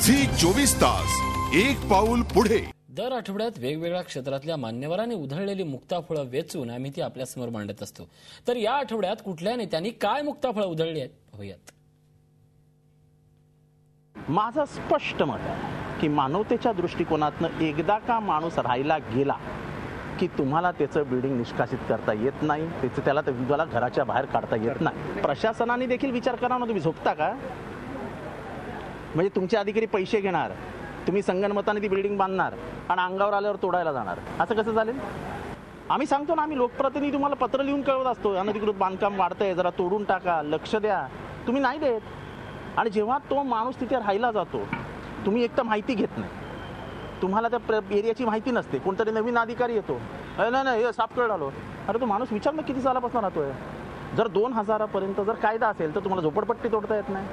झी24 तास एक पाऊल पुढे। दर आठवड्यात वेगवेगळ्या क्षेत्रातल्या मान्यवरांनी उधळलेली मुक्ताफळं वेचून आम्ही ती आपल्या समोर मांडत असतो। तर या आठवड्यात कुठल्या नेत्यांनी काय मुक्ताफळं उधळली आहेत पाहूयात। माझं स्पष्ट मत आहे की मानवतेच्या दृष्टिकोनातनं एकदा का माणूस राहिला गेला की तुम्हाला त्याचं बिल्डिंग निष्कासित करता येत नाही, त्याला तुम्हाला घराच्या बाहेर काढता येत नाही। प्रशासनाने देखील विचार करा ना, तुम्ही झोपता का? म्हणजे तुमचे अधिकारी पैसे घेणार, तुम्ही संगनमताने ती बिल्डिंग बांधणार आणि अंगावर आल्यावर तोडायला जाणार, असं कसं चालेल? आम्ही सांगतो ना, आम्ही लोकप्रतिनिधी तुम्हाला पत्र लिहून कळवत असतो, अनधिकृत बांधकाम वाढतंय, जरा तोडून टाका, लक्ष द्या, तुम्ही नाही देत। आणि जेव्हा तो माणूस तिथे राहायला जातो, तुम्ही एक तर माहिती घेत नाही, तुम्हाला त्या एरियाची माहिती नसते, कोणतरी नवीन अधिकारी येतो, नाही हे साफ कळ आलो, अरे तो माणूस विचार ना किती सालापासून राहतोय। जर 2000 पर्यंत जर कायदा असेल तर तुम्हाला झोपडपट्टी तोडता येत नाही,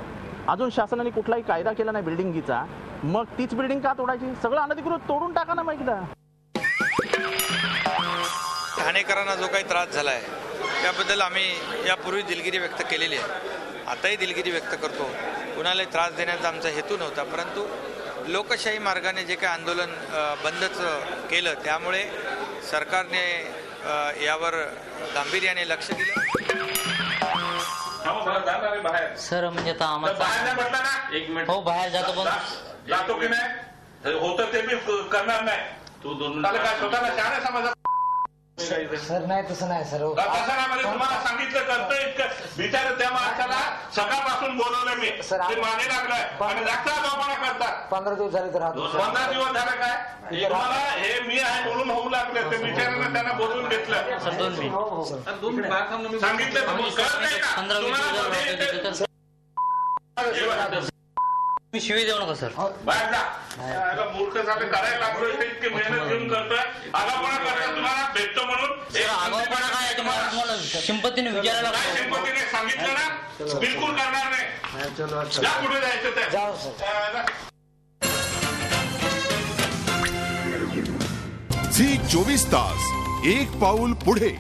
अजून शासनाने कुठलाही कायदा केला नाही बिल्डिंगचा, मग तीच बिल्डिंग का तोडायची? सगळं अनधिकृत तोडून टाका ना मग एकदा। ठाणेकरांना जो काही त्रास झाला आहे त्याबद्दल आम्ही यापूर्वी दिलगिरी व्यक्त केलेली आहे, आताही दिलगिरी व्यक्त करतो। कुणालाही त्रास देण्याचा आमचा हेतू नव्हता, परंतु लोकशाही मार्गाने जे काही आंदोलन बंदच केलं त्यामुळे सरकारने यावर गांभीर्याने लक्ष दिलं। सर म्हणजे आता आम्हाला एक मिनिट हो बाहेर जातो, पण जातो की नाही होतं ते मी करणार नाही। तू दोन काय स्वतःला छान आहे समजा सर नाही तसं नाही सर। तसं नाही म्हणजे तुम्हाला सांगितलं करतं इतकं बिचार त्या माणसाला सकाळपासून बोलवलं मी, ते मागे लागलाय आणि जास्त आगाऊपणा करतात। 15 दिवस झाले तर 15 दिवस झाले काय तुम्हाला हे मी आहे म्हणून होऊ लागले, ते बिचारांना त्यांना बोलवून घेतलं, सांगितलं मी शिवी देऊ नका सर। बाहेर जा, मूर्ख झाले करायला लागलो, इतकी मेहनत घेऊन करतोय, आगाऊपणा करता तुम्हाला भेटतो म्हणून। आगाऊपणा काय तुम्हाला सिंपतीने विचारायला काय सिंपतीने सांगितलं ना, बिलकुल करणार नाही, जा कुठे जायचं ते जाऊ सर। झी24 तास एक पाऊल पुढे।